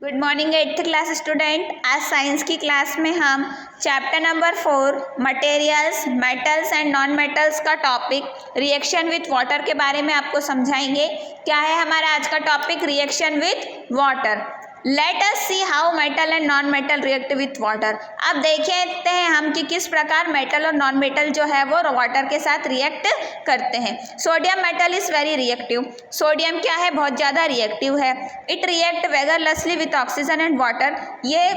Good morning 8th class student. आज science की class में हम chapter number 4 materials, metals and non metals का टॉपिक रिएक्शन विथ वाटर के बारे में आपको समझाएंगे। क्या है हमारा आज का topic? Reaction with water. Late us see how metal and non metal react with water. अब देखते हैं हम कि किस प्रकार मेटल और नॉन मेटल जो है वो वाटर के साथ रिएक्ट करते हैं। Sodium metal is very reactive. Sodium क्या है? बहुत ज़्यादा रिएक्टिव है। It react vigorously with oxygen and water. ये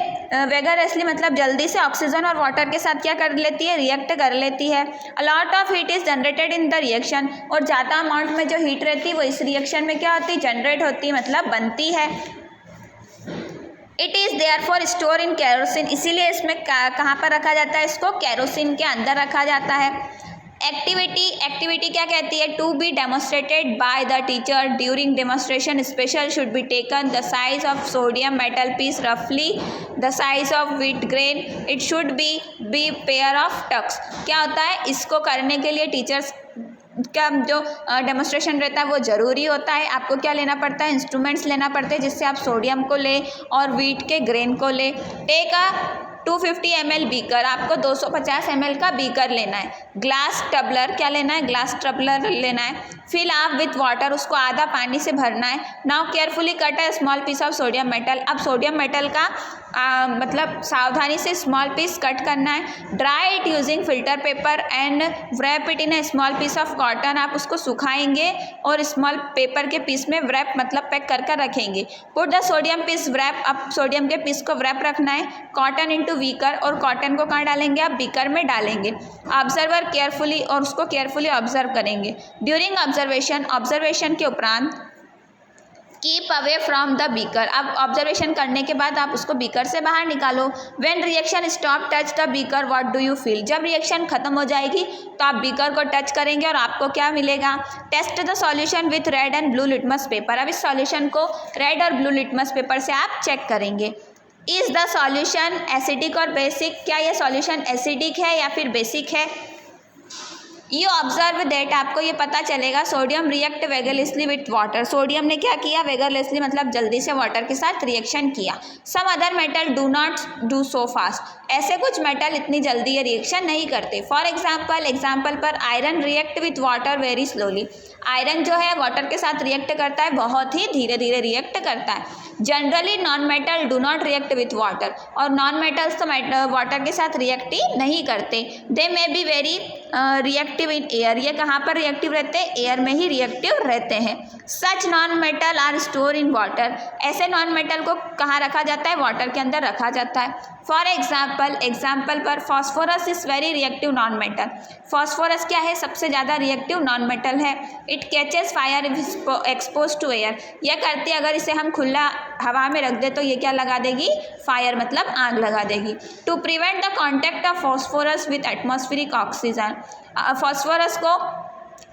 वेगरलेसली मतलब जल्दी से ऑक्सीजन और वाटर के साथ क्या कर लेती है? रिएक्ट कर लेती है। A lot of heat is generated in the reaction. और ज़्यादा अमाउंट में जो हीट रहती है वो इस रिएक्शन में क्या होती है? जनरेट होती है, मतलब बनती है। It is there for store in kerosene. इसीलिए इसमें कहाँ पर रखा जाता है? इसको कैरोसिन के अंदर रखा जाता है। एक्टिविटी क्या कहती है? To be demonstrated by the teacher during demonstration special should be taken the size of sodium metal piece रफली the size of wheat grain. It should be pair of tucks. क्या होता है? इसको करने के लिए टीचर्स का जो डेमोन्स्ट्रेशन रहता है वो ज़रूरी होता है। आपको क्या लेना पड़ता है? इंस्ट्रूमेंट्स लेना पड़ते हैं जिससे आप सोडियम को ले और व्हीट के ग्रेन को ले। Take a 250 ml beaker. आपको 250 ml का बीकर लेना है। ग्लास टबलर क्या लेना है? ग्लास टबलर लेना है। फिल अप विथ वाटर, उसको आधा पानी से भरना है। Now carefully cut a small piece of sodium metal. अब सोडियम मेटल का मतलब सावधानी से स्मॉल पीस कट करना है। Dry it using filter paper and wrap it in a small piece of cotton. आप उसको सुखाएंगे और स्मॉल पेपर के पीस में व्रैप मतलब पैक कर कर रखेंगे। Put the sodium piece wrap. अब सोडियम के पीस को व्रैप रखना है। कॉटन इनटू बीकर, और कॉटन को कहाँ डालेंगे? आप बीकर में डालेंगे। ऑब्जर्वर केयरफुली, और उसको केयरफुली ऑब्जर्व करेंगे। ड्यूरिंग ऑब्जर्वेशन के उपरांत keep away from the beaker. अब ऑब्जर्वेशन करने के बाद आप उसको बीकर से बाहर निकालो। When reaction stop touch the beaker what do you feel. जब रिएक्शन खत्म हो जाएगी तो आप बीकर को टच करेंगे और आपको क्या मिलेगा? Test the solution with red and blue litmus paper. अब इस सॉल्यूशन को रेड और ब्लू लिटमस पेपर से आप चेक करेंगे। इज द सॉल्यूशन एसिडिक और बेसिक। क्या ये सॉल्यूशन एसिडिक है या फिर बेसिक है? You observe that. आपको ये पता चलेगा sodium react vigorously with water. Sodium ने क्या किया? वेगरलेसली मतलब जल्दी से वाटर के साथ रिएक्शन किया। Some other metal do not do so fast. ऐसे कुछ मेटल इतनी जल्दी ये रिएक्शन नहीं करते। फॉर एग्जाम्पल पर iron react with water very slowly. Iron जो है वाटर के साथ रिएक्ट करता है, बहुत ही धीरे धीरे रिएक्ट करता है। Generally non metal do not react with water. और नॉन मेटल्स तो वाटर के साथ रिएक्ट ही नहीं करते। They may be very reactive in air. ये कहाँ पर रिएक्टिव रहते हैं? एयर में ही रिएक्टिव रहते हैं। Such non metal are store in water. ऐसे नॉन मेटल को कहाँ रखा जाता है? वाटर के अंदर रखा जाता है। फॉर एग्जाम्पल पर phosphorus is very reactive non metal. Phosphorus क्या है? सबसे ज़्यादा रिएक्टिव नॉन मेटल है। It catches fire expose to air. यह करती है, अगर इसे हम खुला हवा में रख दे तो ये क्या लगा देगी? फायर मतलब आग लगा देगी। To prevent the contact of phosphorus with atmospheric oxygen. Phosphorus को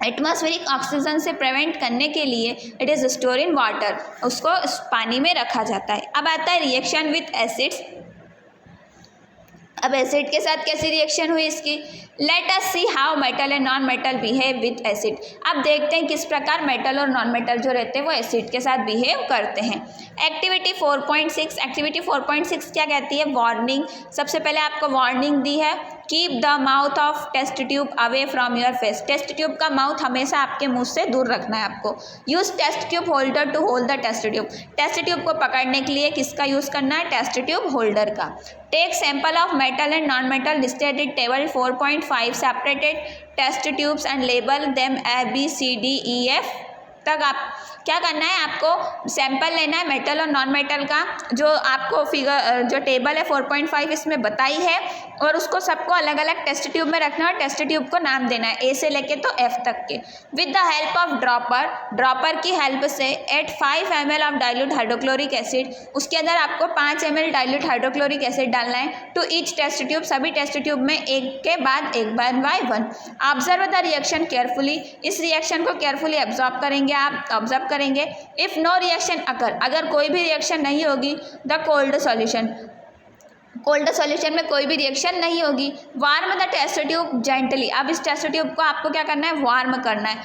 एटमॉस्फेरिक ऑक्सीजन से प्रिवेंट करने के लिए it is store in water, उसको पानी में रखा जाता है। अब आता है रिएक्शन विथ एसिड्स। अब एसिड के साथ कैसी रिएक्शन हुई इसकी? Let us see how metal and non metal behave with acid. अब देखते हैं किस प्रकार मेटल और नॉन मेटल जो रहते हैं वो एसिड के साथ बिहेव करते हैं। एक्टिविटी 4.6 क्या कहती है? वार्निंग। सबसे पहले आपको वार्निंग दी है, keep the mouth of test tube away from your face. Test tube का माउथ हमेशा आपके मुंह से दूर रखना है आपको। Use test tube holder to hold the test tube. Test tube को पकड़ने के लिए किसका यूज़ करना है? टेस्ट ट्यूब होल्डर का। Take sample of metal and non metal listed in table 4.5 separated test tubes and label them ABCDEF तक। आप क्या करना है? आपको सैंपल लेना है मेटल और नॉन मेटल का, जो आपको फिगर जो टेबल है 4.5 इसमें बताई है, और उसको सबको अलग अलग टेस्ट ट्यूब में रखना है और टेस्ट ट्यूब को नाम देना है, ए से लेके तो F तक के। With the help of dropper की हेल्प से add 5 ml of dilute hydrochloric acid. उसके अंदर आपको 5 ml डाइल्यूट हाइड्रोक्लोरिक एसिड डालना है। टू ईच टेस्ट ट्यूब, सभी टेस्ट ट्यूब में एक के बाद एक, 1 by 1। Observe the reaction carefully. इस रिएक्शन को केयरफुली ऑब्जर्व करेंगे, आप ऑब्जर्व करेंगे। इफ नो रिएक्शन अकर, अगर कोई भी रिएक्शन नहीं होगी, द कोल्ड सॉल्यूशन में कोई भी रिएक्शन नहीं होगी। Warm the test tube gently. अब इस टेस्ट ट्यूब को आपको क्या करना है? वार्म करना है।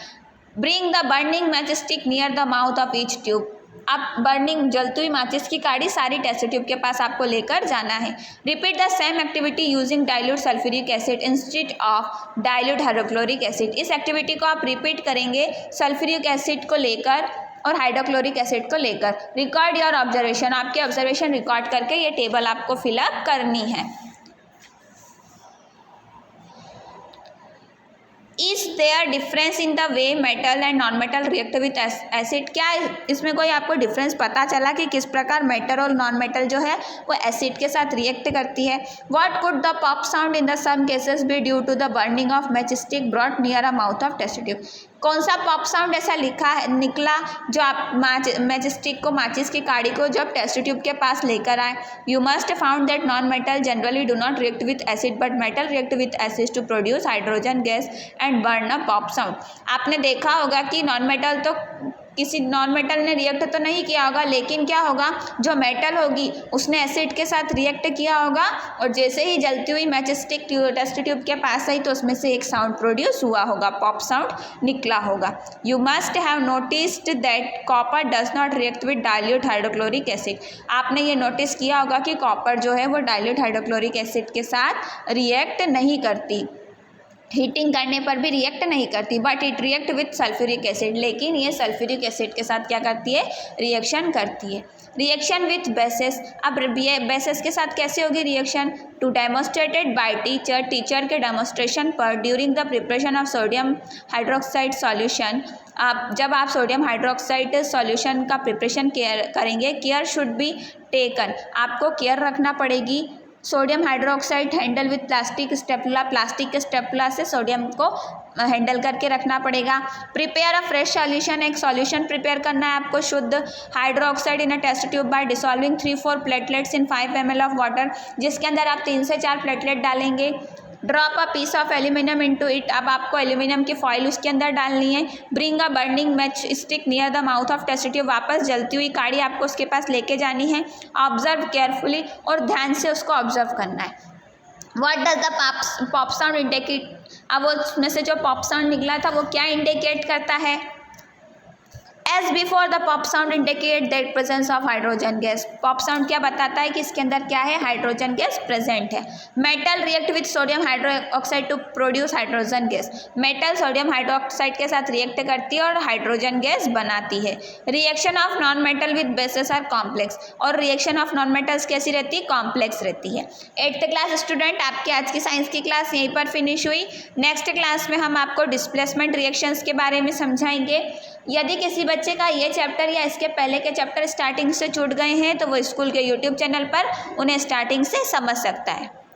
Bring the burning match stick near the mouth of each tube. आप बर्निंग जलती हुई माचिस की काड़ी सारी टेस्ट ट्यूब के पास आपको लेकर जाना है। Repeat the same activity using dilute sulphuric acid instead of dilute hydrochloric acid. इस एक्टिविटी को आप रिपीट करेंगे सल्फ्यूरिक एसिड को लेकर और हाइड्रोक्लोरिक एसिड को लेकर। रिकॉर्ड योर ऑब्जर्वेशन, आपके ऑब्जर्वेशन रिकॉर्ड करके ये टेबल आपको फिलअप करनी है। Is there difference in the way metal and non metal react with acid. क्या इसमें कोई आपको डिफरेंस पता चला कि किस प्रकार मेटल और नॉन मेटल जो है वो एसिड के साथ रिएक्ट करती है। What could the pop sound in the some cases be due to the burning of matchstick brought near a mouth of test tube. कौन सा पॉप साउंड ऐसा निकला जो आप मैचस्टिक को माचिस की काड़ी को जब टेस्ट ट्यूब के पास लेकर आए। You must found that non metal generally do not react with acid but metal react with acid to produce hydrogen gas and burn a pop sound. आपने देखा होगा कि नॉन मेटल तो किसी नॉन मेटल ने रिएक्ट तो नहीं किया होगा, लेकिन क्या होगा जो मेटल होगी उसने एसिड के साथ रिएक्ट किया होगा और जैसे ही जलती हुई मैचस्टिक टेस्ट ट्यूब के पास आई तो उसमें से एक साउंड प्रोड्यूस हुआ होगा, पॉप साउंड निकला होगा। You must have noticed that copper does not react with dilute hydrochloric acid. आपने ये नोटिस किया होगा कि कॉपर जो है वो डाइल्यूट हाइड्रोक्लोरिक एसिड के साथ रिएक्ट नहीं करती, हीटिंग करने पर भी रिएक्ट नहीं करती, but it react with sulphuric acid. लेकिन ये सल्फ्यूरिक एसिड के साथ क्या करती है, रिएक्शन करती है। रिएक्शन विथ बेसेस, अब बेसेस के साथ कैसे होगी reaction, to demonstrated by teacher, teacher के डेमोस्ट्रेशन पर during the preparation of sodium hydroxide solution. जब आप सोडियम हाइड्रोक्साइड सॉल्यूशन का प्रिपरेशन करेंगे, केयर शुड बी टेकन, आपको केयर रखना पड़ेगी। Sodium hydroxide handle with plastic spatula, plastic के स्टेपुला से सोडियम को हैंडल करके रखना पड़ेगा। प्रिपेयर अ फ्रेश सॉल्यूशन, एक सॉल्यूशन प्रिपेयर करना है आपको शुद्ध hydroxide in a test tube by dissolving 3-4 platelets in 5 ml of water, जिसके अंदर आप 3 से 4 प्लेटलेट डालेंगे। Drop a piece of aluminium into it, अब आपको एल्यूमिनियम की फॉइल उसके अंदर डालनी है। Bring a burning match stick near the mouth of test tube, वापस जलती हुई काड़ी आपको उसके पास लेके जानी है। ऑब्जर्व केयरफुली, और ध्यान से उसको ऑब्जर्व करना है। What does the pop sound indicate, अब उसमें से जो पॉप साउंड निकला था वो क्या इंडिकेट करता है। As before the pop sound indicate that presence of hydrogen gas, pop sound क्या बताता है कि इसके अंदर क्या है, हाइड्रोजन गैस प्रेजेंट है। Metal react with sodium hydroxide to produce hydrogen gas, metal sodium hydroxide के साथ रिएक्ट करती है और हाइड्रोजन गैस बनाती है। Reaction of non metal with bases are complex, और रिएक्शन ऑफ नॉन मेटल्स कैसी रहती है, कॉम्प्लेक्स रहती है। 8th क्लास स्टूडेंट, आपकी आज की साइंस की क्लास यहीं पर फिनिश हुई। नेक्स्ट क्लास में हम आपको डिस्प्लेसमेंट रिएक्शंस के बारे में समझाएंगे। यदि किसी बच्चे का ये चैप्टर या इसके पहले के चैप्टर स्टार्टिंग से छूट गए हैं तो वो स्कूल के यूट्यूब चैनल पर उन्हें स्टार्टिंग से समझ सकता है।